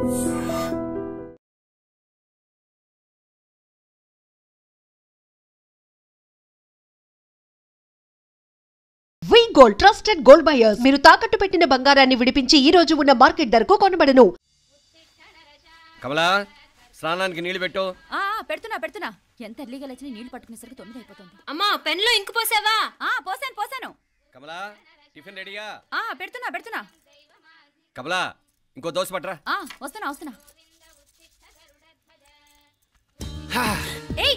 వి gold trusted gold buyers. మీరు తాకట్టు పెట్టిన బంగారాన్ని విడిపించి ఈ రోజు ఉన్న మార్కెట్ ధరకు కొనబడను. కమలా, స్నానానికి నీళ్లు పెట్టు. పెడుతున్నా. ఎంత ఎర్లీగా లేచిన నీళ్లు పట్టుకునేసరికి 9 అయిపోతుంది. అమ్మా, పెన్లో ఇంకు పోసావా? పోసాను. కమలా, టిఫిన్ రెడీయా? పెడుతున్నా. కమలా, ఇంకో దోశ పట్టరా. వస్తున్నా. ఏయ్,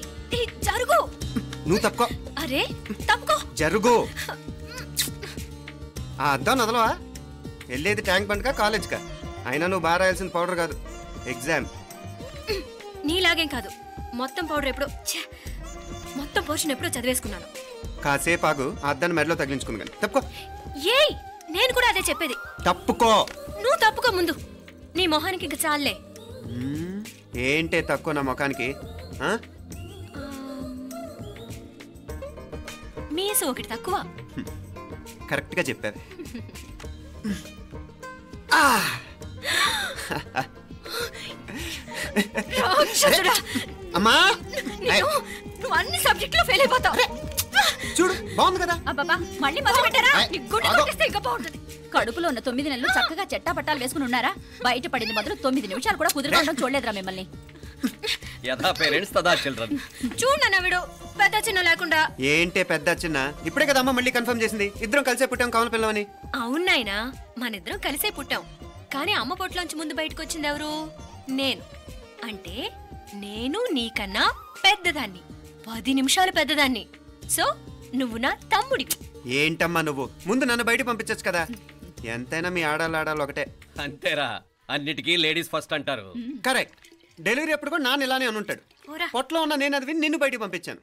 జరుగు. నువ్వు తప్పుకో. అరే తప్పుకో. జరుగు. అద్దం నదలవా? వెళ్ళేది ట్యాంక్ బండ్కా కాలేజ్కా? అయినా నువ్వు బాగా రాయాల్సిన పౌడర్ కాదు, ఎగ్జామ్. నీలాగేం కాదు, మొత్తం పౌడర్ ఎప్పుడో మొత్తం పోర్షన్ ఎప్పుడో చదివేసుకున్నాను. కాసేపు ఆగు, ఆ అద్దాన్ని మెడలో తగిలించుకుంది కానీ. తప్పుకో. ఏయ్, నేను కూడా అదే చెప్పేది. తప్పుకో. నువ్వు తప్పుకో ముందు. నీ మొహానికి ఇంక చాలే. ఏంటే తక్కువ నా ముఖానికి? మీసు ఒకటి తక్కువ. కరెక్ట్ గా చెప్పారు. అమ్మా, నువ్వు అన్ని సబ్జెక్టులో ఫెయిల్ అయిపోతావు. చూడు, బాగుంది కదా. అబ్బబ్బా, మళ్ళీ మొదలు పెట్టారా? ఇంకా బాగుంటుంది. కడుపులో ఉన్న 9 నెలలు చక్కగా చెట్టా పట్టాలు వేసుకుని ఉన్నారా? బయట పడింది మొదలు 9 నిమిషాలు కూడా కుదురుకోవడం చూడలేదురా మిమ్మల్ని. యథా పేరెంట్స్ తదా చిల్డ్రన్. చూడు నవ్విడు, పెద్ద చిన్న లేకుండా. ఏంటే పెద్ద చిన్న? ఇప్పుడే కదా అమ్మ మళ్ళీ కన్ఫర్మ్ చేసింది, ఇద్దరం కలిసే పుట్టాం కావాలి పిల్లవని. అవునాయినా, మనిద్దరం కలిసే పుట్టాం. కానీ అమ్మ పొట్లోంచి ముందు బయటకు వచ్చింది ఎవరు? నేను. అంటే నేను నీకన్నా పెద్దదాన్ని, 10 నిమిషాలు పెద్దదాన్ని. సో నువ్వు నా తమ్ముడివి. ఏంటమ్మా నువ్వు? ముందు నన్ను బయట పంపించచ్చు కదా. ఎంతైనా మీ ఆడాలు ఒకటే. అంతేరా, అన్నిటికీ లేడీస్ ఫస్ట్ అంటారు. కరెక్ట్. డెలివరీ అప్పుడు కూడా నాన్న ఇలానే అనుంటాడు. పొట్టలో ఉన్న నేను అది విని నిన్ను బయటికి పంపించాను.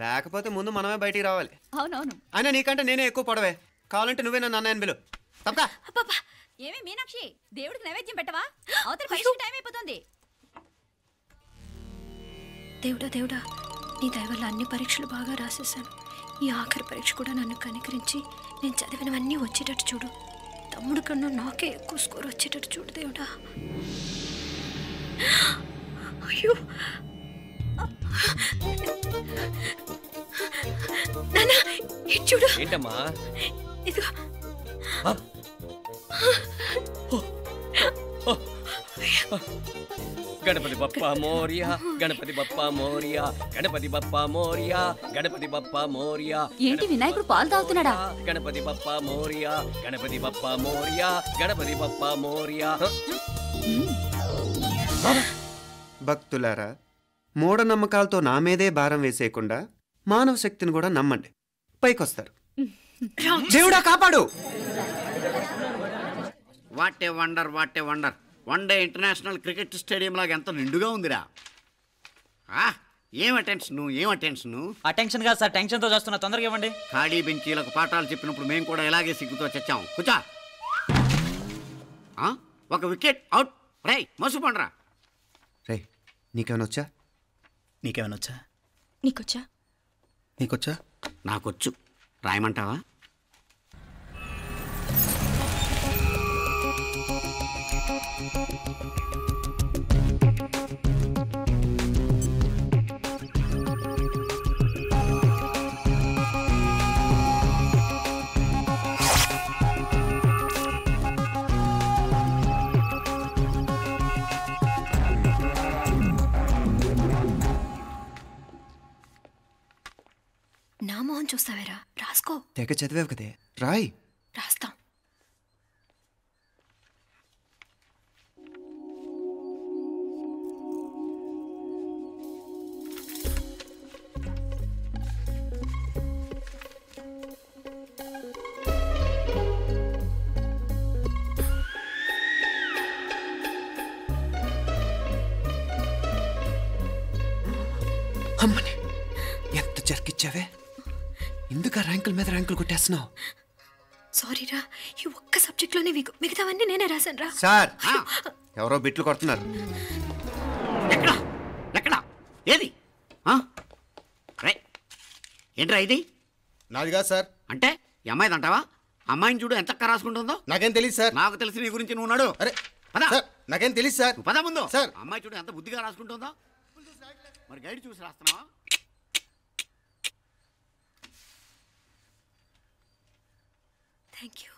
లేకపోతే ముందు మనమే బయటికి రావాలి. అవునవును. అయినా నీకంటే నేనే ఎక్కువ పొడవే. కావాలంటే నువ్వే నన్ను అన్నయ్యను పిలు. తప్పా? ఏమి మీనాక్షి, దేవుడికి నైవేద్యం పెట్టవా? అవతల పరీక్ష టైం అయిపోతుంది. దేవుడా, నీ దయ వల్ల అన్ని పరీక్షలు బాగా రాసేసాను. ఈ ఆఖరి పరీక్ష కూడా నన్ను కనికరించి నేను చదివినవన్నీ వచ్చేటట్టు చూడు. తమ్ముడు కన్నా నాకే ఎక్కువ స్కోర్ వచ్చేటట్టు చూడు దేవుడా. అయ్యో నాన్న, ఇది చూడు. ఏంటమ్మా? ఇదిగో. గణపతి బప్పా మోరియా, గణపతి బప్పా మోరియా, గణపతి బప్పా మోరియా, గణపతి బప్పా మోరియా. ఏంటి వినాయకుడు పాలు తాగుతున్నాడా? గణపతి బప్పా మోరియా, గణపతి బప్పా మోరియా, గణపతి బప్పా మోరియా. భక్తులారా, మూఢనమ్మకాలతో నా మీదే భారం వేసేయకుండా మానవ శక్తిని కూడా నమ్మండి, పైకొస్తారు. దేవుడా కాపాడు. What a wonder, what a wonder. One day international cricket stadium లాగా ఎంత నిండుగా ఉందిరా. ఏం అటెన్షను? అటెన్షన్ కాదు సార్, టెన్షన్తో చేస్తున్నా. తొందరగా ఇవ్వండి. ఖాళీ బెంచీలకు పాఠాలు చెప్పినప్పుడు మేము కూడా ఇలాగే సిగ్గుతో చచ్చాం. కూర్చో. ఒక వికెట్ అవుట్. రై మసు పండరా. రే, నీకేమైనా వచ్చా? నీకేమైనా వచ్చా? నీకొచ్చా? నాకొచ్చు. రాయమంటావా? నా మొహం చూస్తావేరా? రాసుకో. తెగ చదివావు కదే, రాయ్. రాస్తాం. అమ్మని ఎంత జరికిచ్చావే. ఎందుకు ర్యాంకుల మీద ర్యాంకులు కొట్టేస్తున్నావు? సారీరా, ఈ ఒక్క సబ్జెక్ట్లోనే మిగతావన్నీ నేనే రాశాను రా. సార్, ఎవరో బిట్లు కొడుతున్నారు. ఎక్కడా? ఏది? ఏంట్రా ఇది? నాది కాదు సార్. అంటే ఈ అమ్మాయిది అంటావా? అమ్మాయిని చూడు ఎంత రాసుకుంటుందో. నాకేం తెలియదు సార్. నాకు తెలిసి నీ గురించి నువ్వు నాడు. అరే పద. నాకేం తెలియదు సార్. నువ్వు పద ముందు. సార్. అమ్మాయి చూడు ఎంత బుద్ధిగా రాసుకుంటుందో. మరి గైడ్ చూసి రాస్తున్నావా? Thank you.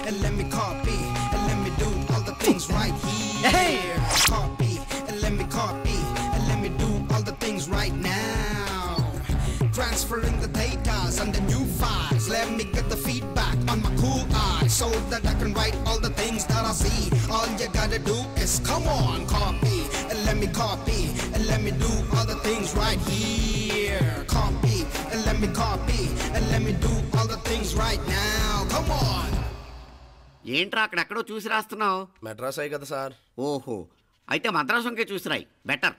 And let me copy, and let me do all the things right here. Copy, and let me copy, and let me do all the things right now. Transferring the data and the new files. Let me get the feedback on my cool eyes so that I can write all the things that I see. All you gotta do is come on, copy, and let me copy, and let me do all the things right here. Copy, and let me copy, and let me do all the things right now. Come on. ఏంట్రా అక్కడెక్కడో చూసి రాస్తున్నావు? మెడ్రాస్ అయ్యి కదా sir. ఓహో, అయితే మద్రాసు వంకే చూసి రాయి, better.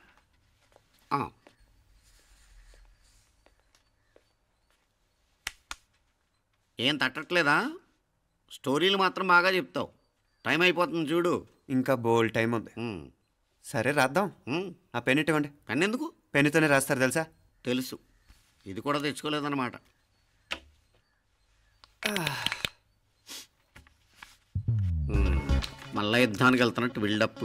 ఏం తట్టట్లేదా? స్టోరీలు మాత్రం బాగా చెప్తావు. టైం అయిపోతుంది చూడు. ఇంకా బోల్ టైం ఉంది. సరే రాద్దాం. ఆ పెన్ ఇవ్వండి. పెన్ ఎందుకు? పెన్నుతోనే రాస్తారు తెలుసా? తెలుసు. ఇది కూడా తెచ్చుకోలేదన్నమాట. మళ్ళా యుద్ధానికి వెళ్తున్నట్టు బిల్డప్.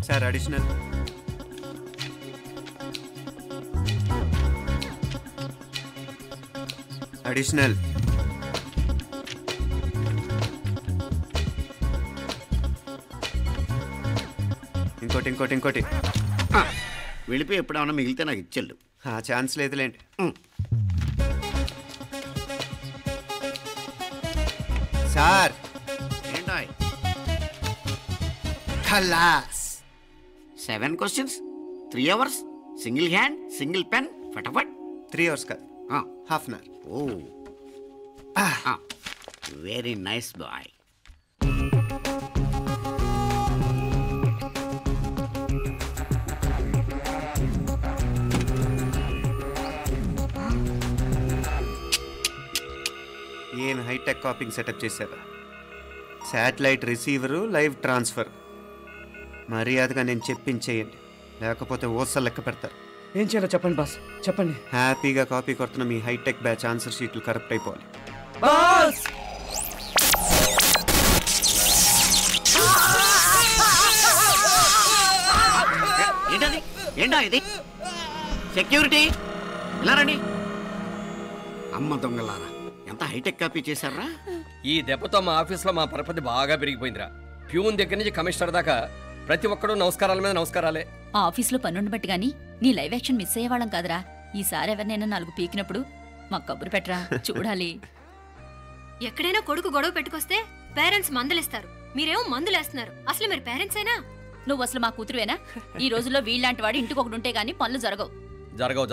Sir additional. అడిషనల్. ఇంకోటి ఇంకోటి ఇంకోటి. వెళ్ళిపోయి ఎప్పుడేమన్నా మిగిలితే నాకు ఇచ్చేళ్ళు. ఆ ఛాన్స్ లేదులేండి. సార్ ఏంటాయ్? ఖలాస్. 7 questions, 3 hours, single hand, single pen, ఫటాఫట్. 3 hours కాదు, half an hour. Oh, very nice boy. ఏం హైటెక్ కాపింగ్ సెటప్ చేశారా? Satellite receiver, live transfer. మర్యాదగా నేను చెప్పించేయండి, లేకపోతే ఓసలు లెక్క పెడతారు. ఏం చేయాలో చెప్పండి బాస్, చెప్పండి. హ్యాపీగా కాపీ కొడుతున్న మీ హైటెక్ బ్యాచ్ ఆన్సర్ షీట్లు కరెక్ట్ అయిపోవాలి. బాస్ ఏంటది? ఏంటా ఇది? సెక్యూరిటీ ఇలా రండి. అమ్మ దొంగలారా, ఎంత హైటెక్ కాపీ చేశారా? ఈ దెబ్బతో మా ఆఫీస్లో మా పరపతి బాగా పెరిగిపోయిందిరా. ప్యూన్ దగ్గర నుంచి కమిషనర్ దాకా ప్రతి ఒక్కడు నమస్కారాల మీద నమస్కారాలే. ఆ ఆఫీస్లో పన్నుండి బట్టి గాని నీ లైవ్ యాక్షన్ మిస్ అయ్యేవాళ్ళం కాదురా. ఈసారి ఎవరినైనా 4 పీకినప్పుడు మాకు కబురు పెట్టరా, చూడాలి. ఎక్కడైనా కొడుకు గొడవ పెట్టుకొస్తే పేరెంట్స్ మందులేస్తారు, మీరేమో మందులేస్తున్నారు. అసలు మీరు పేరెంట్స్ అయినా? నువ్వు అసలు మా కూతురువేనా? ఈ రోజుల్లో వీళ్ళలాంటి వాడు ఇంటికి ఒకటి ఉంటే గానీ పనులు జరగవు.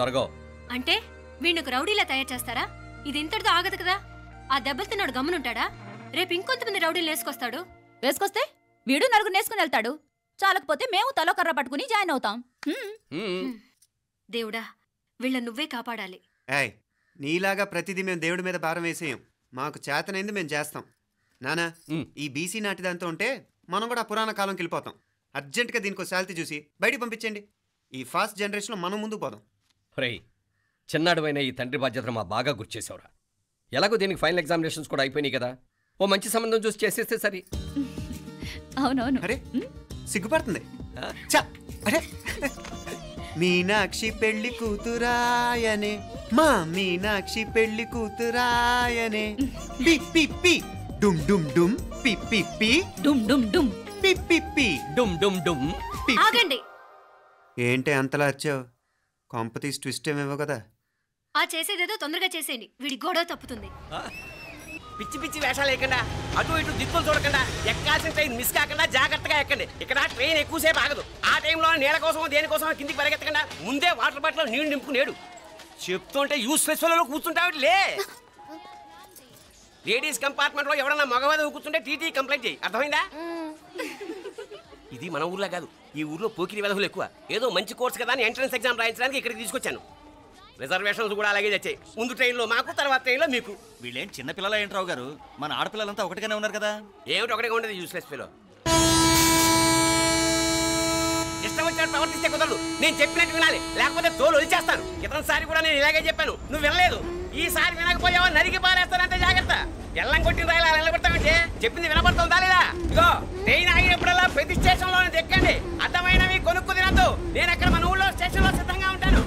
జరగవు అంటే వీణ్ణకు రౌడీలా తయారు చేస్తారా? ఇది ఇంతటితో ఆగదు కదా. ఆ దెబ్బలు తిన్నాడు గమ్మునుంటాడా? రేపు ఇంకొంతమంది రౌడీలు వేసుకొస్తాడు. వేసుకొస్తే వీడు 4 నేసుకుని వెళ్తాడు. చాలకపోతే మేము తలో కర్ర పట్టుకుని జాయిన్ అవుతాం. దేవుడా, వీళ్ళ నువ్వే కాపాడాలి. ఏయ్, నీలాగా ప్రతిదీ మేము దేవుడి మీద భారం వేసేయం. మాకు చేతనైంది మేము చేస్తాం. నానా, ఈ బీసీ నాటిదంతా ఉంటే మనం కూడా పురాణ కాలంకి వెళ్ళిపోతాం. అర్జెంటుగా దీనికి శాలిటీ చూసి బయటికి పంపించండి. ఈ ఫాస్ట్ జనరేషన్లో మనం ముందుకు పోదాం. రేయ్, చిన్నాడువైన ఈ తండ్రి బాధ్యతను మా బాగా గుర్చేసావురా. ఎలాగో దీనికి ఫైనల్ ఎగ్జామినేషన్స్ కూడా అయిపోయినాయి కదా, ఓ మంచి సంబంధం చూసి చేసేస్తే సరి. అవునవును. అరే సిగ్గుపడుతుంది. అరే, మీనాక్షి పెళ్లి కూతురాయనే, మా మీనాక్షి పెళ్లి కూతురాయనే. పి పి పి డుమ్ డుమ్ డుమ్, పి పి పి డుమ్ డుమ్ డుమ్, పి పి పి డుమ్ డుమ్ డుమ్. ఆగండి. ఏంటి అంతలా వచ్చావు? కాంపతీస్ ట్విస్ట్ ఏమేవో కదా. ఆ చేసేదేదో తొందరగా చేసేయండి, వీడి గొడవ తప్పుతుంది. పిచ్చి పిచ్చి వేషాలు లేకుండా, అటు ఇటు దిక్కులు చూడకుండా, ఎక్కాల్సిన ట్రైన్ మిస్ కాకుండా జాగ్రత్తగా ఎక్కండి. ఇక్కడ ట్రైన్ ఎక్కువసేపు ఆగదు. ఆ టైంలో నీళ్ళ కోసం దేనికోసం కిందికి పరిగెత్తకుండా ముందే వాటర్ బాటిల్ నీళ్లు నింపుకునేడు. చెప్తుంటే యూస్లెస్ లో కూర్చుంటావు. లే, లేడీస్ కంపార్ట్మెంట్ లో ఎవరన్నా మగవాద కూర్చుంటే టీటీ కంప్లైంట్ చేయి, అర్థమైందా? ఇది మన ఊర్లో కాదు, ఈ ఊర్లో పోకిరి వెధవులు ఎక్కువ. ఏదో మంచి కోర్సు కదా అని ఎంట్రన్స్ ఎగ్జామ్ రాయించడానికి ఇక్కడికి తీసుకొచ్చాను. రిజర్వేషన్స్ కూడా అలాగే వచ్చాయి. ముందు ట్రైన్లో మాకు, తర్వాత ట్రైన్లో మీకు. వీళ్ళేం చిన్నపిల్లల ఏంట్రావు గారు, మన ఆడపిల్లలంతా ఒకటిగానే ఉన్నారు కదా. ఏమిటి ఒకటిగా ఉండేది యూస్లెస్ ఫెలో. వచ్చినట్టు ప్రవర్తిస్తే కుదరదు. నేను చెప్పినట్టు వినాలి, లేకపోతే తోలు వచ్చేస్తాను. ఇతనిసారి కూడా నేను ఇలాగే చెప్పాను, నువ్వు వినలేదు. ఈసారి వినకపోయావా నరికి పారేస్తానంటే జాగ్రత్త. ఎల్లం కొట్టిన రాయలా నిలబడతామంటే చెప్పింది వినపడుతుందా లేదా? ఇగో ట్రైన్ ఆగినప్పుడల్లా ప్రతి స్టేషన్ లోనే దిక్కండి. అర్థమైనవి కొనుక్కు తినద్దు. నేను అక్కడ మన ఊళ్ళో స్టేషన్ లో సిద్ధంగా ఉంటాను.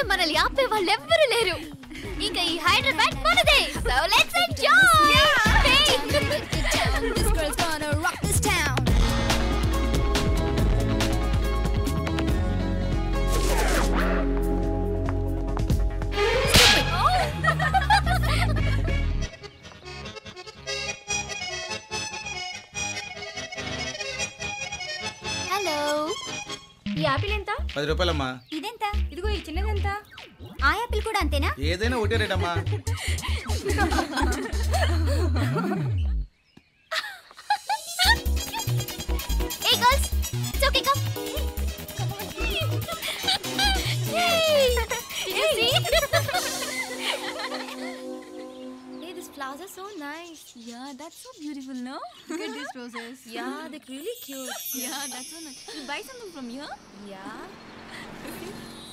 మనల్ని ఆపే వాళ్ళు ఎవ్వరు లేరు. ఇంకా ఈ హైదరాబాద్ మనదే. So let's enjoy. This girl's gonna rock this town. Hello, ఈ యాపిల్ ఎంత? 10 రూపాయలమ్మా. ఇదెంత? ఇదిగో ఈ చిన్నదెంత? ఆ యాపిల్ కూడా అంతేనా? ఏదైనా ఒకటే రేట్ అమ్మా. Hey girls, it's okay, come. Yay! You see? Hey, these flowers are so nice. Yeah, that's so beautiful, no? Look at these roses. Yeah, they're really cute. Yeah, that's so nice. You buy something from here? Yeah.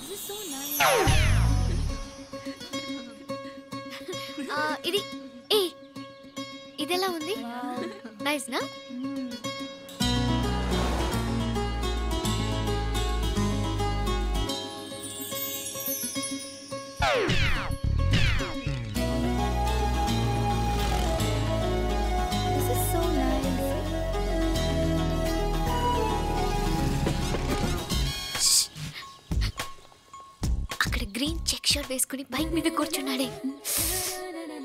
This is so nice. ఇది ఇదెలా ఉంది? Nice నా? This is so nice. అక్కడ green check shirt వేసుకుని bike మీద కూర్చున్నాడే,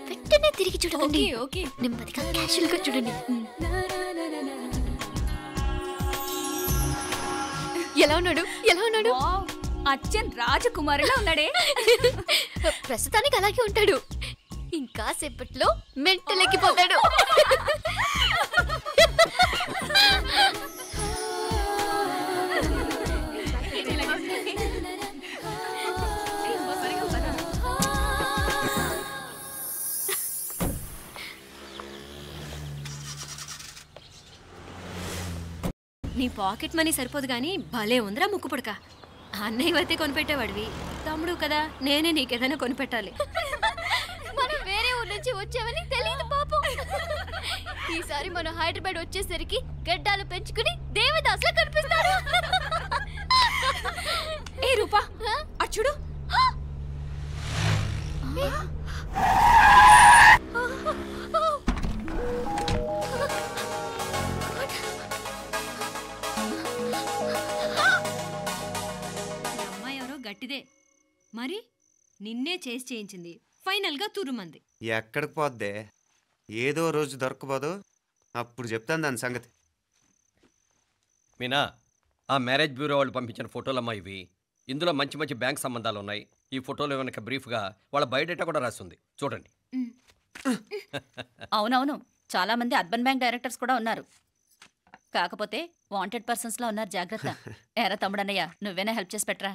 వెంటనే తిరిగి చూడండి. ఓకే నెమ్మదిగా క్యాషువల్ గా చూడండి. ఎలా ఉన్నాడు? ఎలా ఉన్నాడు? అచ్చన్ రాజకుమారిలా ఉన్నాడే. ప్రస్తుతానికి అలాగే ఉంటాడు, ఇంకా సేపట్లో మెంటల్ ఎక్కిపోతాడు. నీ పాకెట్ మనీ సరిపోదు కానీ భలే ఉందిరా ముక్కు పుడక. అన్నయ్య అయితే కొనిపెట్టేవాడివి, తమ్ముడు కదా నేనే నీకేదైనా కొనిపెట్టాలి. మనం వేరే ఊరు నుంచి వచ్చామని తెలియదు పాపం. ఈసారి మనం హైదరాబాద్ వచ్చేసరికి గడ్డాలు పెంచుకుని దేవదాసులా కనిపిస్తాడు. ఏ రూపా అచ్చుడు, గట్టిదే మరి, నిన్నే చేసి చేయించింది, ఫైనల్ గా తురుమంది. ఎక్కడికి పోద్దే, ఏదో రోజు దొరకపోదు, అప్పుడు చెప్తాను దాని సంగతి. మీనా, ఆ మ్యారేజ్ బ్యూరో వాళ్ళు పంపించిన ఫోటోలమ్మా ఇవి. ఇందులో మంచి మంచి బ్యాంక్ సంబంధాలు ఉన్నాయి. ఈ ఫోటోలో వెనక బ్రీఫ్గా వాళ్ళ బయోడేటా కూడా రాస్తుంది, చూడండి. అవునవును, చాలా మంది అర్బన్ బ్యాంక్ డైరెక్టర్స్ కూడా ఉన్నారు. కాకపోతే వాంటెడ్ పర్సన్స్ లా ఉన్నారు, జాగ్రత్త. ఎరా తమ్ముడన్నయ్య, నువ్వేనా హెల్ప్ చేసి పెట్టరా.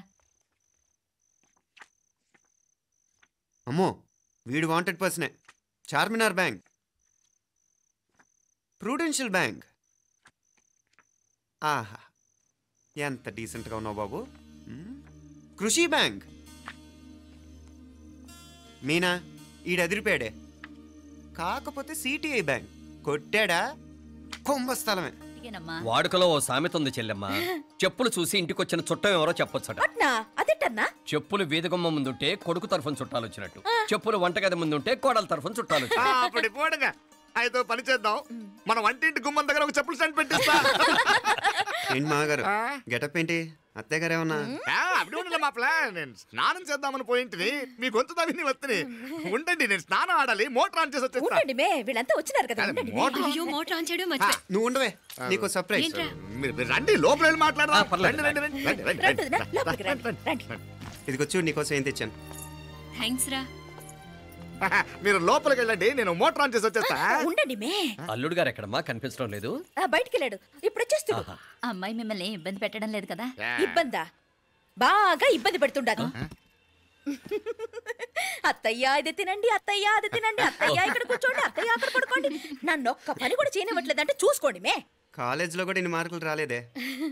అమ్మో, వీడు వాంటెడ్ పర్సనే. Charminar bank, prudential bank. ఆహా, ఎంత డీసెంట్గా ఉన్నావు బాబు. కృషి బ్యాంక్. మీనా, ఈడెదిరిపాడే. కాకపోతే సిటిఐ బ్యాంక్ కొట్టాడా కుంభస్థలమే. వాడుకలో ఓ సామెత ఉంది చెల్లెమ్మ, చెప్పులు చూసి ఇంటికొచ్చిన చుట్టం ఎవరో చెప్పొచ్చట. చెప్పులు వీధగుమ్మ ముందుంటే కొడుకు తరఫున చుట్టాలు వచ్చినట్టు, చెప్పులు వంటగది ముందుంటే కోడల తరఫున చుట్టాలు. అయితే పని చేద్దాం, మన వంటింటి గుమ్మం దగ్గర ఒక చెప్పులు స్టాండ్ పెట్టిస్తా. ఏంటి మాగారు గెటప్ ఏంటి? అత్తయ్య గారు ఏమన్నా అప్పుడు ఉండలే మాపల నేను స్నానం చేద్దామని పోయింటిని మీ గొంతు తవ్వి వస్తుంది ఉండండి నేను స్నానం ఆడాలి మోటార్ ఆన్ చేసి వచ్చేస్తా వీళ్ళంతా వచ్చినారు కదా మోటార్ ఆన్ చేయడం మర్చిపోయా. నువ్వు ఉండవే నీకు సర్ప్రైజ్ ఏంట్రా? మీరు రండి లోపల వెళ్ళి మాట్లాడదాం రండి, రండి, రండి, రండి, రండి, రండి. ఇదిగో చూడు నీకోసం ఏం తెచ్చాను. థ్యాంక్స్ రా. మీరు లోపలికి వెళ్ళండి నేను మోటార్ ఆన్ చేసి వచ్చేస్తా ఉండండి మే అల్లుడు గారు ఎక్కడమ్మా కనిపించడం లేదు. బయటికి వెళ్ళాడు ఇప్పుడు వచ్చేస్తాడు. అమ్మాయి మిమ్మల్ని ఇబ్బంది పెట్టడం లేదు కదా? ఇబ్బందా? బాగా ఇబ్బంది పెడుతుండదు. అత్తయ్య ఇది తినండి, అత్తయ్య అది తినండి, అత్తయ్య ఇక్కడ కూర్చోండి, అత్తయ్య అక్కడ పడుకోండి. నన్ను ఒక్క పని కూడా చేయనివ్వట్లేదంటే చూసుకోండి మే. కాలేజీలో కూడా ఇన్ని మార్కులు రాలేదే.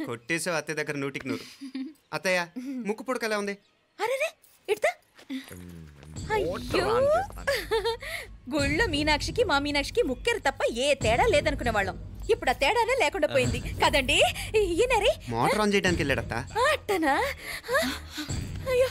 కొట్టేసావు అత్తయ్య దగ్గర 100కి 100. అత్తయ్య ముక్కు పుడక ఎలా ఉంది? అరే ఇడతా అయ్యో గుళ్ళో మీనాక్షికి మా మీనాక్షికి ముక్కెరు తప్ప ఏ తేడా లేదనుకునే వాళ్ళం. ఇప్పుడు ఆ తేడానే లేకుండా పోయింది కదండి. ఈయనరే మోటార్ ఆన్ చేయడానికి వెళ్ళాడత్తా. అట్టనా? అయ్యో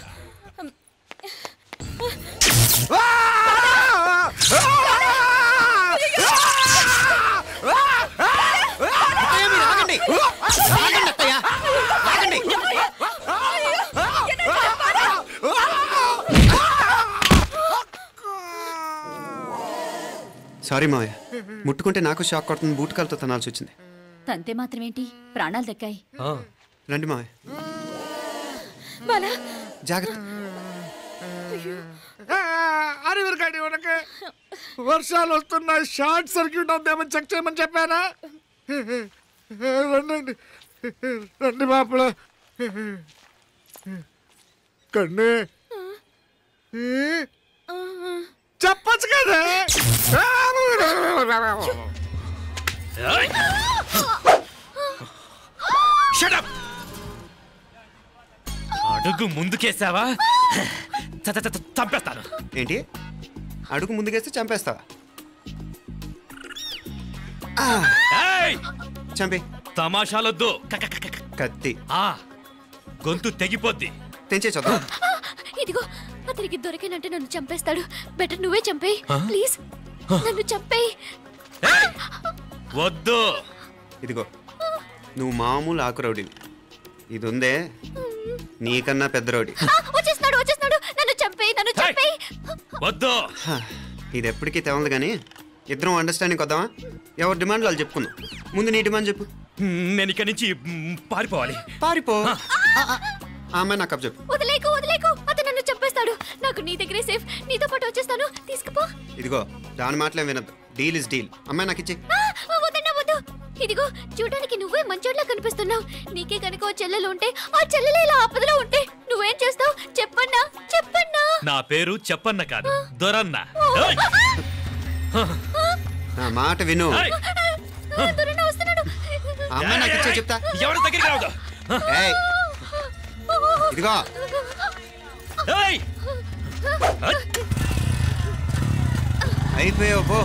సారీ మావయ్య, ముట్టుకుంటే నాకు షాక్ కొడుతుంది. బూటకాలతో తనాల్సి వచ్చింది. తంతే మాత్రమేంటి ప్రాణాలు దక్కాయి. రండి మావయ్య, జాగ్రత్త. అరివిరకాడి ఉనకే వర్షాలు వస్తున్నాయి, షార్ట్ సర్క్యూట్ అవుతామని చెక్ చేయమని చెప్పానా? రండి రండి మాపల కన్ను చెప్పచ్చు కదా. అడుగు ముందుకేసావా చంపేస్తాను. ఏంటి అడుగు ముందుకేస్తే చంపేస్తావా? చంపే. తమాషాలొద్దు. కత్తి గొంతు తెగిపోద్ది. తెంచే చూద్దాం. ఇదిగో అతనికి దొరికినంటే నన్ను చంపేస్తాడు. బెటర్ నువ్వే చంపేయి ప్లీజ్. నన్ను చంపేయి. వద్దు. ఇదిగో నువ్వు మామూలు ఆకు రౌడీవి. ఇది ఉందే నీకన్నా పెద్ద రౌడీ. వచ్చేస్తున్నాడు నన్ను చంపేయి. వద్దు. ఇది ఎప్పటికీ తెవలదు కానీ ఇద్దరం అండర్స్టాండింగ్ వద్దామా? ఎవరి డిమాండ్ వాళ్ళు చెప్పుకుందాం. ముందు నీ డిమాండ్ చెప్పు. నేను ఇక్కడి నుంచి పారిపోవాలి. పారిపో. ఆ అమ్మాయి నాకు చెప్పు. వదిలేకు అతను నన్ను చంపేస్తాడు. నాకు నీ దగ్గరే సేఫ్. నీతో పాటు వచ్చేస్తాను. తీసుకుపో. ఇదిగో దాని మాటలే వినద్దు. Deal is deal. అమ్మాయి నాకు ఇచ్చి. వద్దు. ఇదిగో చూడడానికి నువ్వే మంచోడ్లా కనిపిస్తున్నావు. నీకే కనుక ఓ చెల్లెలు ఉంటే ఆ చెల్లెలు ఇలా ఆపదలో ఉంటే నువ్వేం చేస్తావు? చెప్పన్నా. నా పేరు చెప్పన్న కాదు, దొరన్న. నా మాట విను. అమ్మాయి నాకు ఇచ్చే చెప్తా. ఎవరి దగ్గరికి రావద్దు. ఇదిగో అయిపోయావు పో.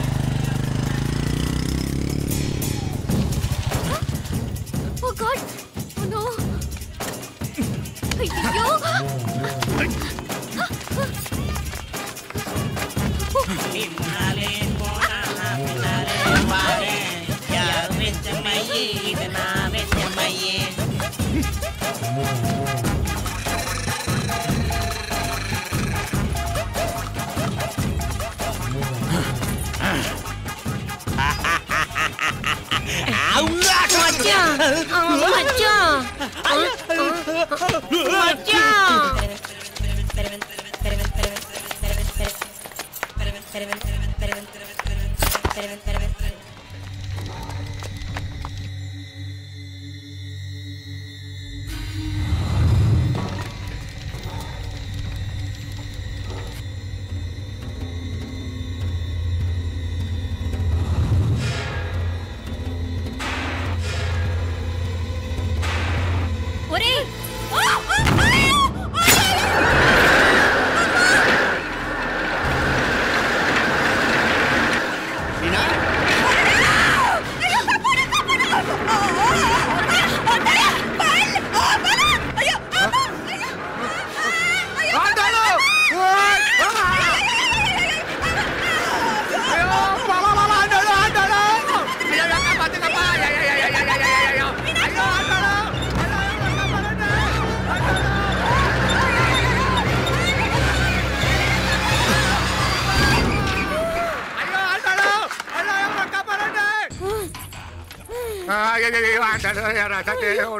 Oh God! Oh no! అయ్యో!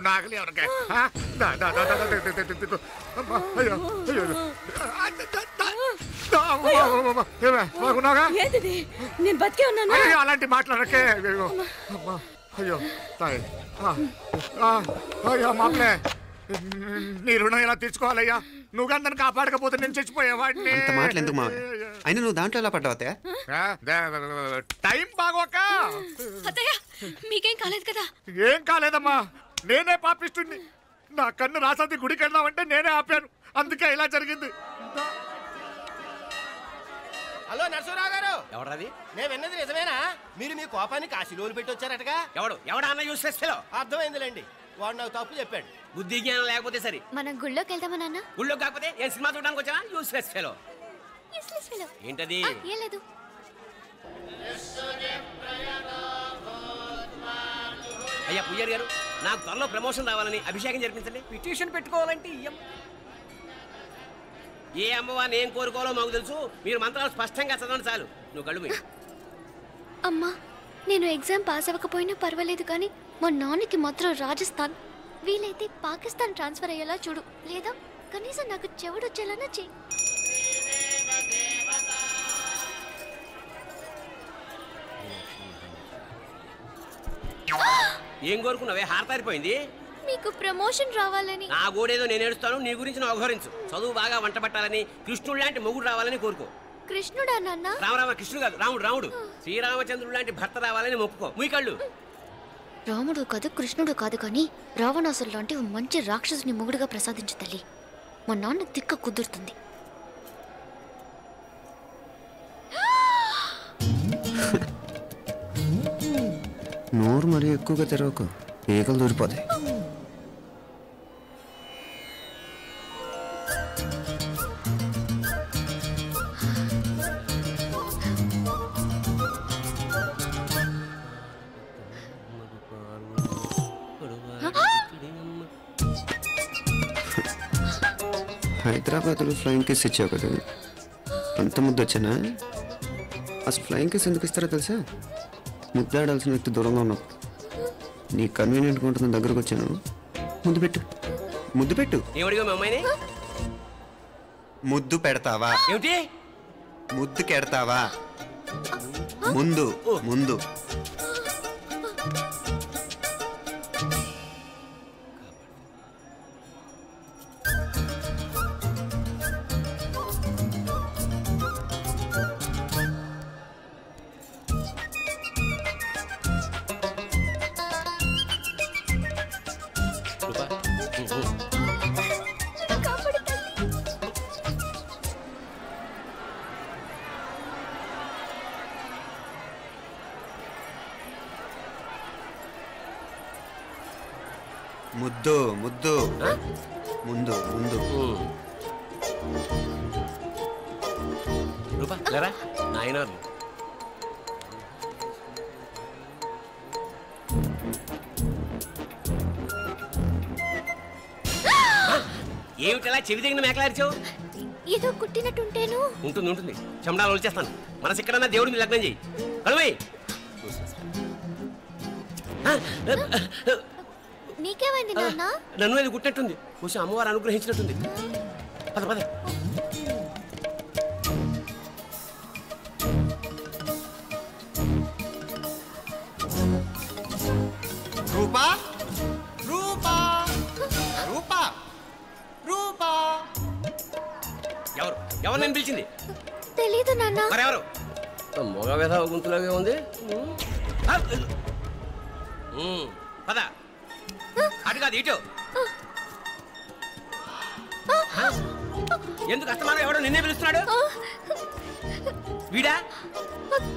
నాగలి ఎవరికే నేను బతికే ఉన్నాను. అలాంటి మాట్లాడకే. అయ్యో తాయి అయ్యో మామలే నీ రుణం ఎలా తీర్చుకోవాలయ్యా? నువ్వు అందరిని కాపాడకపోతే నేను చచ్చిపోయేవాడిని. అంత మాటలు ఎందుకు మావయ్య? అయినా నువ్వు దాంట్లో ఎలా పడ్డావు అత్తయ్య? టైం బాగోక. అత్తయ్య మీకేం కాలేదు కదా? ఏం కాలేదమ్మా, నేనే పాపిస్తుంది. నా కన్ను రాసాది గుడికి వెళ్దామంటే నేనే ఆపాను, అందుకే ఇలా జరిగింది. హలో నరసింహరావు గారు. ఎవడది? నేను విన్నది నిజమేనా? మీరు మీ కోపానికి కాశీలోలు పెట్టి వచ్చారటగా? ఎవడా అన్న యూస్లెస్ ఫెలో? అర్థమైందిలేండి, వాడు నాకు తప్పు చెప్పాడు. బుద్ధి జ్ఞానం లేకపోతే సరే. మనం గుళ్ళోకి వెళ్దామా నాన్న? గుళ్ళో కాకపోతే ఏం సినిమా చూడడానికి వచ్చావా? Useless fellow. ఏంటది? ఏం లేదు. అయ్యా పుయ్యర్ గారు, నాకు త్వరలో ప్రమోషన్ రావాలని అభిషేకం జరిపించండి. పిటిషన్ పెట్టుకోవాలంటే ఏ అమ్మవారిని ఏం కోరుకోవాలో మాకు తెలుసు. మీరు మంత్రాలు స్పష్టంగా చదవండి చాలు. నువ్వు కళ్ళు మీ అమ్మా, నేను ఎగ్జామ్ పాస్ అవ్వకపోయినా పర్వాలేదు, కానీ మా నాన్నకి మాత్రం రాజస్థాన్, వీలైతే పాకిస్తాన్ ట్రాన్స్ఫర్ అయ్యేలా చూడు, లేదా కనీసం నాకు చెవుడొచ్చేలానా చెయ్యి. ఏం కోరుకున్నావే? హారతారిపోయింది. మీకు ప్రమోషన్ రావాలని. నా గోడేదో నేను ఏడుస్తాను, నీ గురించి నువ్వు అవహరించు. చదువు బాగా వంట పట్టాలని, కృష్ణుడు లాంటి మొగుడు రావాలని కోరుకో. కృష్ణుడా నాన్న? రామరామ కృష్ణుడు కాదు, రాముడు. రాముడు శ్రీరామచంద్రుడు లాంటి భర్త రావాలని మొక్కుకో. మీ కళ్ళు. రాముడు కాదు, కృష్ణుడు కాదు, కానీ రావణాసురు లాంటి మంచి రాక్షసుని మొగుడుగా ప్రసాదించు తల్లి. మా నాన్న తిక్క కుదురుతుంది. నోరు మరీ ఎక్కువగా తెరవకు, ఈగలు దూరిపోతాయి. హైదరాబాద్లో ఫ్లయింగ్ కేస్ ఇచ్చావు కదా, అంత ముద్దు వచ్చానా? అసలు ఫ్లయింగ్ కేస్ ఎందుకు ఇస్తారో తెలుసా? ముద్దాడాల్సిన వ్యక్తి దూరంగా ఉన్నావు. నీ కన్వీనియంట్గా ఉంటుంది, దగ్గరకు వచ్చాను. ముద్దు పెట్టు, ముద్దు పెట్టు. ఏమడిగా మీ అమ్మాయిని? ముద్దు పెడతావా? ఏమిటి? ముద్దు కెడతావా? ముందు ముందు. ముద్దు ముద్దు ముందు ముందు. రూపా లేరా నాయన. ఏమిటలా చెవి దగ్గర మేకలారిచావు? ఏదో కుట్టినట్టుంటేను. ఉంటుంది ఉంటుంది, చెమడాలు వచ్చేస్తాను. మనసు ఎక్కడన్నా దేవుడి మీద లగ్నం చేయి. కలువై. నీకేమైంది నాన్న? నన్ను అది గుట్టినట్టుంది, కొంచెం అమ్మవారు అనుగ్రహించినట్టుంది. పద పద. రూపా రూపా రూపా రూపా. ఎవరు ఎవరు నేను పిలిచింది? తెలీదు నాన్న. మరెవరు? మొగ వ్యధ గుంతులాగే ఉంది. పద. అటు కాదు ఇటు. ఎందుకు అస్తమానం ఎవడో నిన్నే పిలుస్తున్నాడు? వీడా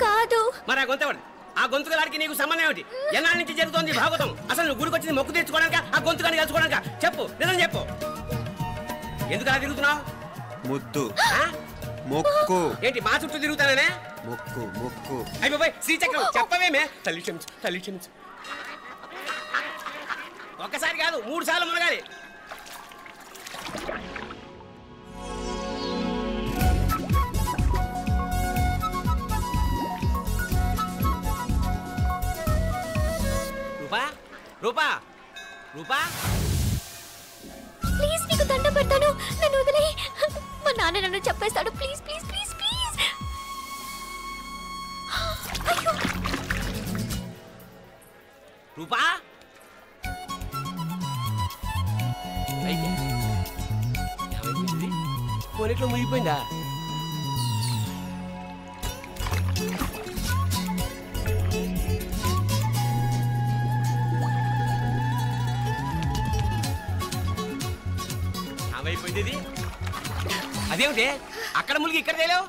కాదు. మరి ఆ గొంతు ఎవడు? ఆ గొంతుగాడికి నీకు సంబంధం ఏమిటి? ఎన్నాళ్ళ నుంచి జరుగుతోంది భాగవతం? అసలు నువ్వు గుడికి వచ్చింది మొక్కు తీర్చుకోవడానిక, ఆ గొంతుగాని కలుసుకోవడానిక? చెప్పు, నిజం చెప్పు. ఎందుకు అలా తిరుగుతున్నావు? ముద్దు మొక్కు. ఏంటి మా చుట్టూ తిరుగుతానే? మొక్కు మొక్కు. అయిపోయి శ్రీచక్రం చెప్పవేమే? తల్లి క్షమించు, తల్లి క్షమించు. ఒక్కసారి కాదు 3 సార్లు మునగాలి. రూపా రూపా రూపా ప్లీజ్ నీకు దండం పెడతాను, నన్ను వదిలేయ్. మా నాన్న నన్ను చెప్పేస్తాడు. Please please please please. అయ్యో రూపా కొనిట్లో మునిగిపోయిందా? ఏమైపోయింది ఇది? అదేమిటి అక్కడ మునిగి ఇక్కడ తేలేవు?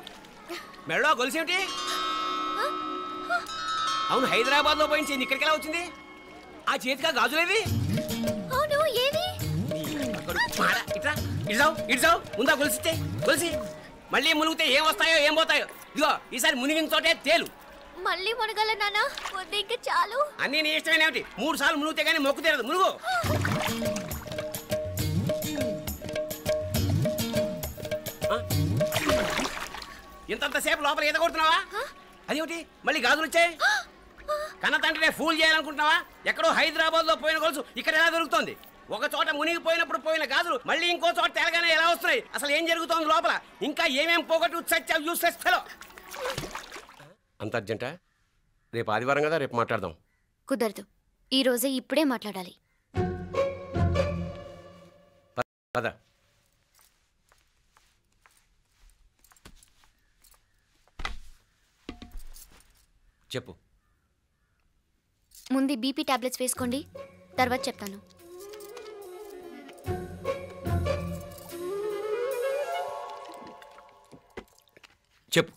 మెడలో గొలుసేమిటి? అవును, హైదరాబాద్ లో పోయించి ఇక్కడికి ఎలా వచ్చింది? ఆ చేతిగా గాజులేవి? అవును ఏవి? ఇట్రా ఇడ్సావు ముందా గొలిసితే గొలిసి మళ్ళీ మునిగితే ఏం వస్తాయో ఏం పోతాయో. ఇదిగో ఈసారి మునిగిన తోటే తేలు. మళ్ళీ మునగల నాన్న, వద్దు ఇంకా చాలు. అన్నీ నీ ఇష్టమేనేమిటి? 3 సార్లు మునిగితే కానీ మొక్కు తీరదు. మునుగు. ఇంతంతసేపు లోపల ఈత కొడుతున్నావా? అదేమిటి మళ్ళీ గాజులు వచ్చాయి? కన్న తండ్రినే ఫూల్ చేయాలనుకుంటున్నావా? ఎక్కడో హైదరాబాద్ లో పోయిన గొలుసు ఇక్కడ ఎలా దొరుకుతుంది? ఒక చోట మునిగిపోయినప్పుడు పోయిన గాజులు మళ్ళీ ఇంకో చోట తేలగానే ఎలా వస్తున్నాయి? అసలు ఏం జరుగుతోంది లోపల? ఇంకా ఏమేం పోగొట్టు సచ్చావు యూస్లెస్ ఫెలో. అంత అర్జెంటా? రేపు ఆదివారం కదా, రేపు మాట్లాడదాం. కుదరదు, ఈ రోజే ఇప్పుడే మాట్లాడాలి. పద. చెప్పు. ముందు బీపీ టాబ్లెట్స్ వేసుకోండి, తర్వాత చెప్తాను. చెప్పు.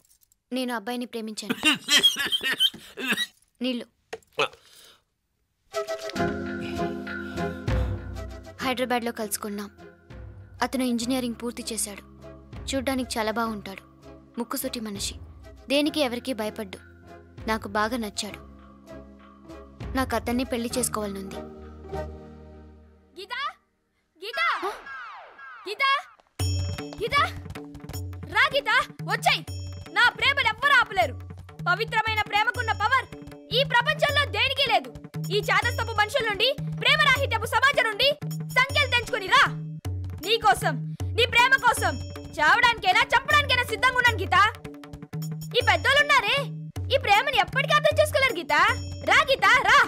నేను అబ్బాయిని ప్రేమించాను. నీళ్ళు. హైదరాబాద్లో కలుసుకున్నాం. అతను ఇంజనీరింగ్ పూర్తి చేశాడు. చూడ్డానికి చాలా బాగుంటాడు. ముక్కుసూటి మనిషి. దేనికి ఎవరికీ భయపడ్డు. నాకు బాగా నచ్చాడు. నాకు అతన్ని పెళ్లి చేసుకోవాలనుంది. గీతా గీతా గీతా గీతా రా గీతా, వచ్చాయి. నా ప్రేమను ఎవ్వరూ ఆపలేరు. పవిత్రమైన ప్రేమకున్న పవర్ ఈ ప్రపంచంలో దేనికి లేదు. ఈ చాదస్తపు మనుషుల నుండి, ప్రేమరాహిత్యపు సమాజం నుండి సంఖ్యలు తెంచుకుని రా. నీ కోసం, నీ ప్రేమ కోసం చావడానికైనా చంపడానికైనా సిద్ధంగా ఉన్నాను గీతా. ఈ పెద్దోళ్ళున్నారే, ఈ ప్రేమని ఎప్పటికీ అర్థం చేసుకోలేరు గీతా. రా గీతా రా.